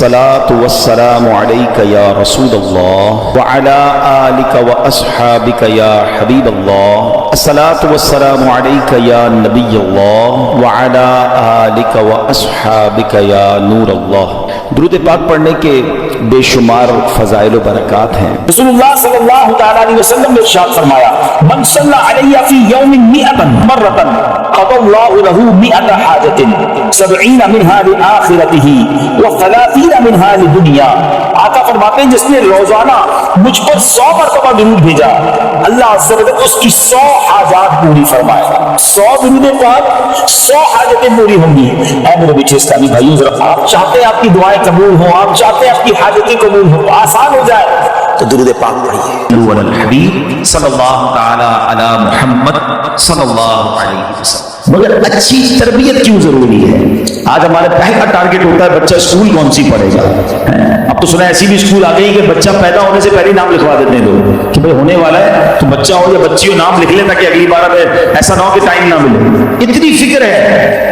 अस्सलातु वस्सलामु अलैका या रसूल अल्लाह व अला आलिका व अस्हाबिका या हबीब अल्लाह। अस्सलातु वस्सलामु अलैका या नबी अल्लाह व अला आलिका व अस्हाबिका या नूर अल्लाह। दुरूद पाक पढ़ने के बेशुमार फजाइल व बरक़ात हैं। रसूलुल्लाह सल्लल्लाहु अलैहि वसल्लम ने इरशाद फरमाया, मन सल्ला अलैया फी यौमिन मिअतन मर्रतन क़दल्लाहु लहू मिअत हाजतिन सबईन मिनहा लिआखिरतिही व सलासीन मिनहा लिदुनिया। आका फरमाते हैं, जिसने रोजाना मुझ पर 100 मरतबा दुरूद भेजा, अल्लाह अज़्ज़ा व जल्ल उसकी 100 हाजात पूरी फरमाएगा। 100 दुरूद पाक 100 हाजतें पूरी होंगी। ऐ मेरे मीठे इस्लामी भाइयों, जरा आप चाहते हैं आपकी दुआएं कबूल हो, आप चाहते हैं आपकी हाजतें कबूल हो, आसान हो जाए, तो दुरूद पाक पढ़िए। हबीब सल्लल्लाहु तआला अला मुहम्मद सल्लल्लाहु अलैहि वसल्लम। मगर अच्छी तरबियत क्यों जरूरी है? आज हमारे पहला टारगेट होता है बच्चा स्कूल कौन सी पढ़ेगा। अब तो सुना ऐसी भी स्कूल आ गई कि बच्चा पैदा होने से पहले नाम लिखवा देते हैं लोग कि भाई होने वाला है तो बच्चा हो या बच्ची हो नाम लिख ले, ताकि अगली बार ऐसा ना हो कि टाइम ना मिले। इतनी फिक्र है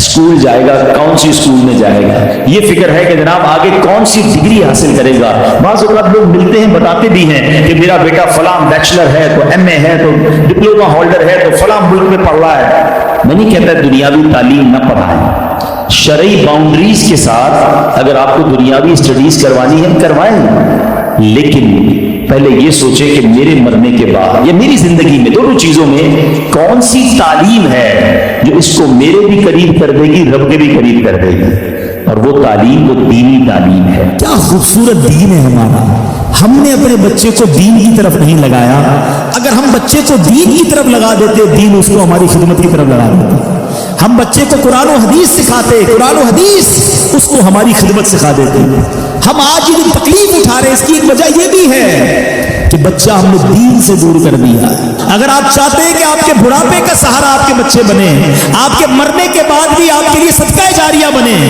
स्कूल जाएगा, कौन सी स्कूल में जाएगा, ये फिक्र है कि जनाब आगे कौन सी डिग्री हासिल करेगा। बाज़ औक़ात लोग मिलते हैं, बताते भी हैं कि मेरा बेटा फलां बैचलर है तो MA है तो डिप्लोमा होल्डर है तो फलां मुल्क में पढ़ रहा है। मैं नहीं कहता दुनियावी तालीम न पढ़ाएं, शरई बाउंड्रीज के साथ अगर आपको दुनियावी स्टडीज करवानी है करवाएं, लेकिन पहले ये सोचे कि मेरे मरने के बाद या मेरी जिंदगी में दोनों चीजों में कौन सी तालीम है जो इसको मेरे भी करीब कर देगी, रब के भी करीब कर देगी। और वो तालीम वो दीनी तालीम है। क्या खूबसूरत दीन है हमारा। हमने अपने बच्चे को दीन की तरफ नहीं लगाया। अगर हम बच्चे को दीन की तरफ लगा देते, दीन उसको हमारी खिदमत की तरफ लगा देता। हम बच्चे को कुरान और हदीस सिखाते, कुरान और हदीस उसको हमारी खिदमत सिखा देते। हम आज ये तकलीफ उठा रहे हैं, इसकी एक वजह ये भी है कि बच्चा हमने दीन से दूर कर दिया। अगर आप चाहते हैं कि आपके बुढ़ापे का सहारा आपके बच्चे बने, आपके मरने के बाद भी आपके लिए सदका जारिया बने,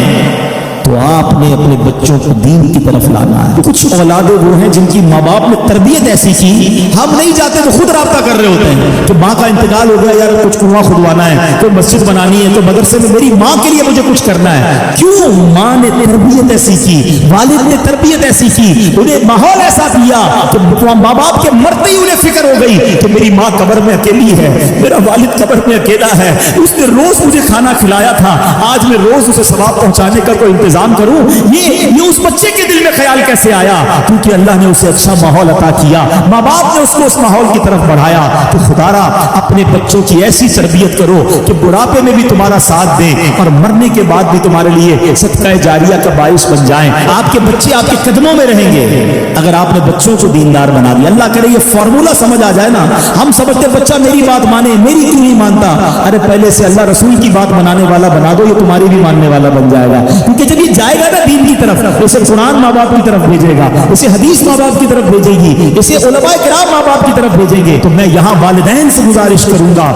तो आपने अपने बच्चों को दीन की तरफ लाना है। कुछ औलादे वो हैं जिनकी माँ बाप ने तरबियत ऐसी की, हम नहीं जाते तो खुद राब्ता कर रहे होते हैं कि माँ का इंतकाल हो गया, यार कुछ कुआं खुदवाना है, कोई मस्जिद बनानी है, तो मदरसे में मेरी माँ के लिए मुझे कुछ करना है। क्यों? माँ ने तरबियत ऐसी की, वालिद ने तरबियत ऐसी की, उन्हें माहौल ऐसा दिया कि माँ बाप के मरते ही उन्हें फिक्र हो गई कि मेरी माँ कब्र में अकेली है, मेरा वालिद कब्र में अकेला है, उसने रोज मुझे खाना खिलाया था, आज मैं रोज उसे सवाब पहुंचाने का कोई इंतजाम करूं। ये उस बच्चे के दिल में ख्याल कैसे आया? क्योंकि अल्लाह ने उसे अच्छा माहौल अता किया, माँ बाप ने उसको उस माहौल की तरफ बढ़ाया। तो खुदारा अपने बच्चों की ऐसी तरबियत करो कि बुढ़ापे में भी तुम्हारा साथ दे और मरने के बाद भी तुम्हारे लिए सदका जारिया का बाइस बन जाएं। आपके बच्चे आपके कदमों में रहेंगे अगर आपने बच्चों को दीनदार बना दिया। अल्लाह करे ये फॉर्मूला समझ आ जाए ना। हम समझते बच्चा मेरी बात माने, मेरी क्यों नहीं मानता? अरे पहले से अल्लाह रसूल की बात बनाने वाला बना दो, ये तुम्हारी भी मानने वाला बन जाएगा। क्योंकि जब ये जाएगा ना दीन की तरफ, इसे कुरान माँ बाप की तरफ भेजेगा, इसे हदीस माँ बाप की तरफ भेजेगी, इसे उलमाए किराम माँ बाप की तरफ भेजेंगे। तो मैं यहाँ वालिदैन से गुजारिश करूंगा।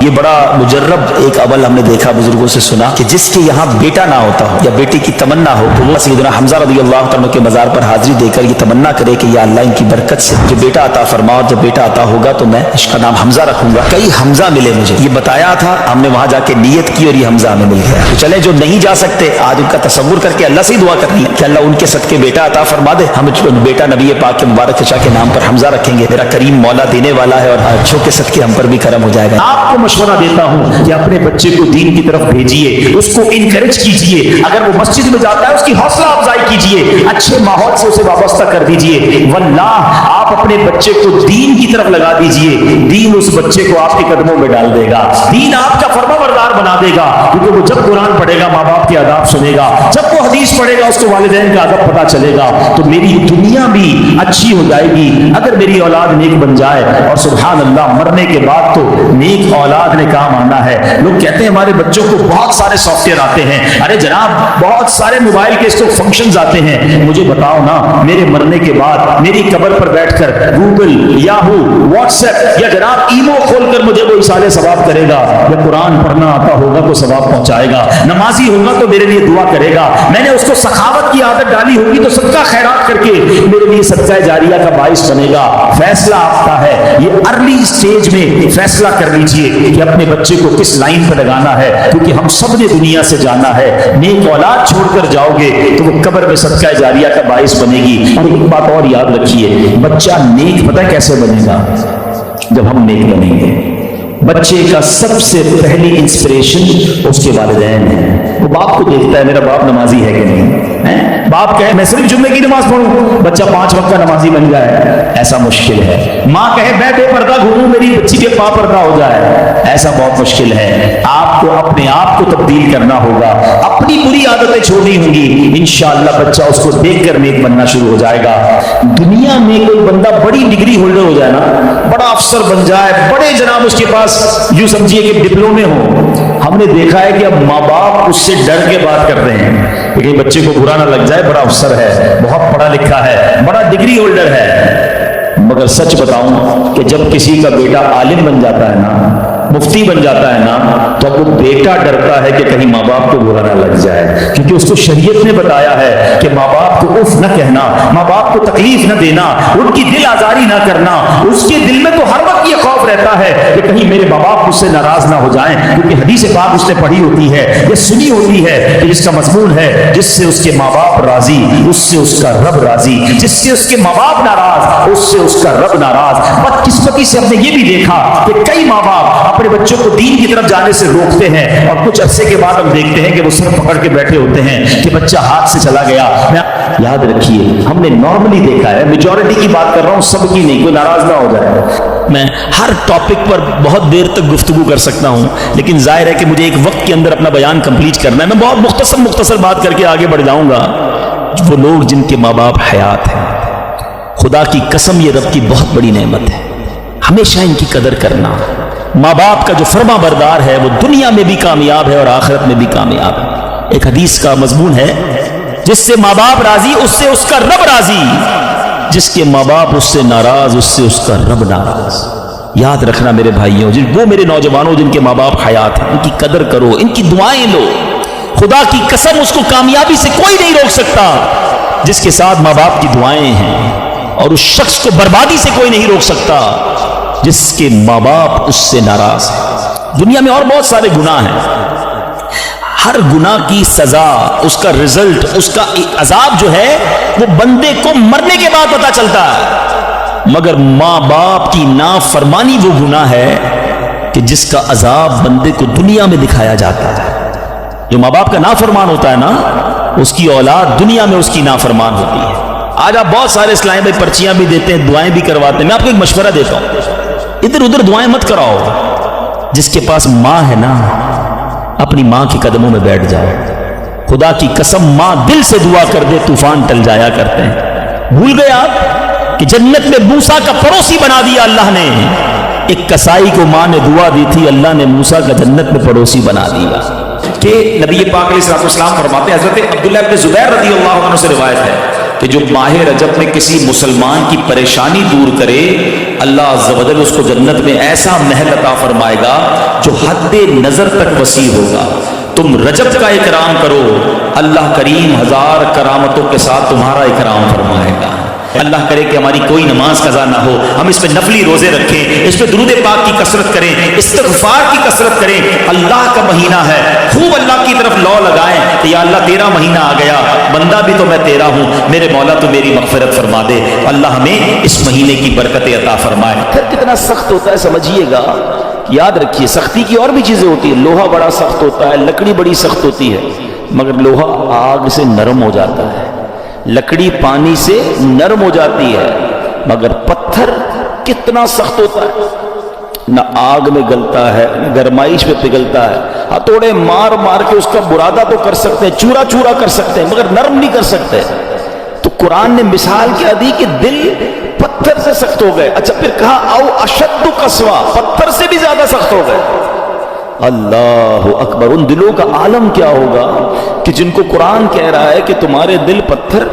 ये बड़ा मुजर्रब एक अमल हमने देखा, बुजुर्गों से सुना कि जिसके यहाँ बेटा ना होता हो या बेटे की तमन्ना हो तो वो सैयदना हमजा रज़ियल्लाहु अन्हु के मज़ार पर हाजिरी देकर ये तमन्ना करे कि या अल्लाह इनकी बरकत से मुझे बेटा अता फरमा, और जब बेटा अता होगा तो मैं इसका नाम हमजा रखूंगा। कई हमजा मिले मुझे, ये बताया था, हमने वहां जाके नियत की और ये हमजा हमें मिल गया। तो चले जो नहीं जा सकते आज उनका तसव्वुर करके अल्लाह से दुआ करनी कि अल्लाह उनके सदके बेटा अता फरमा दे। हम बेटा नबी पाक के मुबारक चचा के नाम पर हमजा रखेंगे। मेरा करीम मौला देने वाला है और अच्छों के सदके हम पर भी करम हो जाएगा। आपको मशवरा देता हूं कि अपने बच्चे को दीन की तरफ भेजिए, उसको इनकरेज कीजिए। अगर वो मस्जिद में जाता है उसकी हौसला अफजाई कीजिए, अच्छे माहौल से उसे वाबस्ता कर दीजिए। वल्लाह आप अपने बच्चे को दीन की तरफ लगा दीजिए, दीन उस बच्चे को आपके कदमों में डाल देगा, दीन आपका फरमाबरदार बना देगा। क्योंकि वो जब कुरान पढ़ेगा माँ बाप के आदाब सुनेगा, जब वो हदीस पढ़ेगा उसको वालिदैन का अदब पता चलेगा, तो मेरी दुनिया भी अच्छी हो जाएगी अगर मेरी औलाद नेक बन जाए। और सुभान अल्लाह मरने के बाद तो नेक औलाद ने काम आना है। लोग कहते हैं हमारे बच्चों को बहुत सारे सॉफ्टवेयर आते हैं। अरे जनाब बहुत सारे मोबाइल के इसको फंक्शंस आते हैं। मुझे बताओ ना, मेरे मरने के बाद मेरी कब्र पर बैठकर गूगल, याहू, व्हाट्सएप या जनाब ईमो खोलकर मुझे वो इशारे सवाब करेगा, या कुरान पढ़ना आता होगा तो सवाब पहुंचाएगा, नमाजी होगा तो मेरे लिए दुआ करेगा। میں نے اس کو سخاوت کی عادت ڈالی ہوگی تو صدقہ خیرات کر کے میرے لیے صدقہ جاریہ کا باعث بنے گا. فیصلہ آپ کا ہے, یہ ارلی سٹیج میں فیصلہ کر لیجئے کہ اپنے بچے کو کس لائن پہ لگانا ہے, کیونکہ ہم سب نے دنیا سے جانا ہے. نیک اولاد چھوڑ کر جاؤ گے تو وہ قبر میں صدقہ جاریہ کا باعث بنے گی. اور ایک بات اور یاد رکھیے, بچہ نیک پتہ کیسے بنے گا؟ جب ہم نیک بنیں گے. بچے کا سب سے پہلی انسپریشن اس کے والدین ہیں. وہ باپ کو دیکھتا ہے میرا باپ نمازی ہے کہ نہیں. باپ کہے میں صرف جمعے کی نماز پڑھوں, بچہ 5 وقت کا نمازی بن جائے, ایسا مشکل ہے. ماں کہے میں بے پردہ گھوموں, میری بچی کے پا پردہ ہو جائے, ایسا بہت مشکل ہے. آپ کو اپنے آپ کو تبدیل کرنا ہوگا, اپنی بری عادتیں چھوڑنی ہوں گی. انشاءاللہ بچہ اس کو دیکھ کر نیک بننا شروع ہو جائے گا. دنیا میں کوئی بندہ بڑی ڈگری ہولڈر ہو جائے نا, بڑا افسر بن جائے, بڑے جناب اس کے پاس یوں سمجھیے کہ ڈپلومے ہوں, ہم نے دیکھا ہے کہ اب ماں باپ اس سے ڈر کے بات کر رہے ہیں کہ کہیں بچے کو برا نہ لگ جائے, بڑا افسر ہے, بہت پڑھا لکھا ہے, بڑا ڈگری ہولڈر ہے. مگر سچ بتاؤں کہ جب کسی کا بیٹا عالم بن جاتا ہے نا, مفتی بن جاتا ہے نا, تو اب وہ بیٹا ڈرتا ہے کہ کہیں ماں باپ کو برا نہ لگ جائے, کیونکہ اس کو شریعت نے بتایا ہے کہ ماں باپ کو اف نہ کہنا, ماں باپ کو تکلیف نہ دینا, ان کی دل آزاری نہ کرنا. اس کے دل میں تو ہر وقت یہ خوف رہتا ہے کہ کہیں میرے ماں باپ مجھ سے ناراض نہ ہو جائیں, کیونکہ حدیث پاک اس نے پڑھی ہوتی ہے, یہ سنی ہوتی ہے کہ جس کا مضمون ہے جس سے اس کے ماں باپ راضی اس سے اس کا رب راضی, جس سے اس کے ماں باپ ناراض اس سے اس کا رب ناراض. بدقسمتی سے ہم نے یہ بھی دیکھا کہ کئی ماں باپ اپنے بچوں کو دین کی طرف جانے سے روکتے ہیں, اور کچھ عرصے کے بعد ہم دیکھتے ہیں کہ وہ سر پکڑ کے بیٹھے ہوتے ہیں کہ بچہ ہاتھ سے چلا گیا. یاد رکھیے ہم نے نارملی دیکھا ہے, میجورٹی کی بات کر رہا ہوں, سب کی نہیں, کوئی ناراض نہ ہو جائے. میں ہر ٹاپک پر بہت دیر تک گفتگو کر سکتا ہوں, لیکن ظاہر ہے کہ مجھے ایک وقت کے اندر اپنا بیان کمپلیٹ کرنا ہے. میں بہت مختصر بات کر کے آگے بڑھ جاؤں گا. وہ لوگ جن کے ماں باپ حیات ہیں, خدا کی قسم یہ رب کی بہت بڑی نعمت ہے, ہمیشہ ان کی قدر کرنا. ماں باپ کا جو فرما بردار ہے وہ دنیا میں بھی کامیاب ہے اور آخرت میں بھی کامیاب ہے. ایک حدیث کا مضمون ہے, جس سے ماں باپ راضی اس سے اس کا رب راضی, جس کے ماں باپ اس سے ناراض اس سے اس کا رب ناراض. یاد رکھنا میرے بھائیوں, وہ میرے نوجوانوں جن کے ماں باپ حیات ہیں, ان کی قدر کرو, ان کی دعائیں لو. خدا کی قسم اس کو کامیابی سے کوئی نہیں روک سکتا جس کے ساتھ ماں باپ کی دعائیں ہیں, اور اس شخص کو بربادی سے کوئی نہیں روک سکتا جس کے ماں باپ اس سے ناراض ہیں. دنیا میں اور بہت سارے گناہ ہیں, ہر گناہ کی سزا, اس کا رزلٹ, اس کا عذاب جو ہے وہ بندے کو مرنے کے بعد پتہ چلتا ہے. مگر ماں باپ کی نافرمانی وہ گناہ ہے کہ جس کا عذاب بندے کو دنیا میں دکھایا جاتا ہے. جو ماں باپ کا نافرمان ہوتا ہے نا, اس کی اولاد دنیا میں اس کی نافرمان ہوتی ہے. آج آپ بہت سارے اسلام بھائی پرچیاں بھی دیتے ہیں, دعائیں بھی کرواتے ہیں. میں آپ کو ایک مشورہ دیتا ہوں, ادھر ادھر دعائیں مت کراؤ. جس کے پاس ماں ہے نا, اپنی ماں کے قدموں میں بیٹھ جاؤ. خدا کی قسم ماں دل سے دعا کر دے طوفان ٹل جایا کرتے ہیں. بھول گئے آپ کہ جنت میں موسیٰ کا پڑوسی بنا دیا اللہ نے. ایک کسائی کو ماں نے دعا دی تھی, اللہ نے موسیٰ کا جنت میں پڑوسی بنا دیا. کہ نبی پاک علیہ السلام فرماتے ہیں, حضرت عبداللہ ابن زبیر رضی اللہ عنہ سے روایت ہے کہ جو ماہ رجب میں کسی مسلمان کی پریشانی دور کرے, اللہ عز و جل اس کو جنت میں ایسا محل عطا فرمائے گا جو حد نظر تک وسیع ہوگا. تم رجب کا اکرام کرو, اللہ کریم 1000 کرامتوں کے ساتھ تمہارا اکرام فرمائے گا. اللہ کرے کہ ہماری کوئی نماز قضا نہ ہو, ہم اس پہ نفلی روزے رکھیں, اس پہ درود پاک کی کثرت کریں, استغفار کی کثرت کریں. اللہ کا مہینہ ہے, خوب اللہ کی طرف لو لگائیں کہ یا اللہ تیرا مہینہ آ گیا, بندہ بھی تو میں تیرا ہوں, میرے مولا تو میری مغفرت فرما دے. اللہ ہمیں اس مہینے کی برکت عطا فرمائے. پھر کتنا سخت ہوتا ہے سمجھیے گا. یاد رکھیے سختی کی اور بھی چیزیں ہوتی ہیں. لوہا بڑا سخت ہوتا ہے, لکڑی بڑی سخت ہوتی ہے, مگر لوہا آگ سے نرم ہو جاتا ہے. لکڑی پانی سے نرم ہو جاتی ہے, مگر پتھر کتنا سخت ہوتا ہے, نہ آگ میں گلتا ہے نہ گرمائش میں پگھلتا ہے. ہتھوڑے مار مار کے اس کا برادہ تو کر سکتے ہیں, چورا چورا کر سکتے ہیں, مگر نرم نہیں کر سکتے. تو قرآن نے مثال کیا دی کہ دل پتھر سے سخت ہو گئے. اچھا پھر کہا او اشد قسوہ, پتھر سے بھی زیادہ سخت ہو گئے. اللہ اکبر. ان دلوں کا عالم کیا ہوگا کہ جن کو قرآن کہہ رہا ہے کہ تمہارے دل پتھر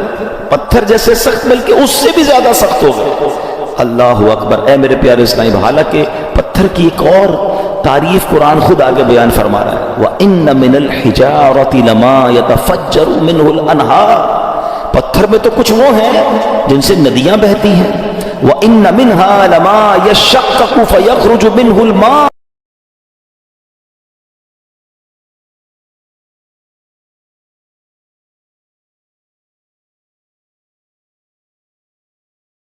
جیسے سخت, بلکہ اس سے بھی زیادہ سخت ہو گئے. اللہ اکبر. اے میرے پیارے اسلام, حالانکہ پتھر کی ایک اور تعریف قرآن خود آگے بیان فرما رہا ہے وَإِنَّ مِنَ الْحِجَارَةِ لَمَا يَتَفَجَّرُ مِنْهُ الْأَنْهَارُ، پتھر میں تو کچھ وہ ہیں جن سے ندیاں بہتی ہیں، وَإِنَّ مِنْهَا لَمَا يَشَّقَّقُ فَيَخْرُجُ مِنْهُ الْمَاءُ،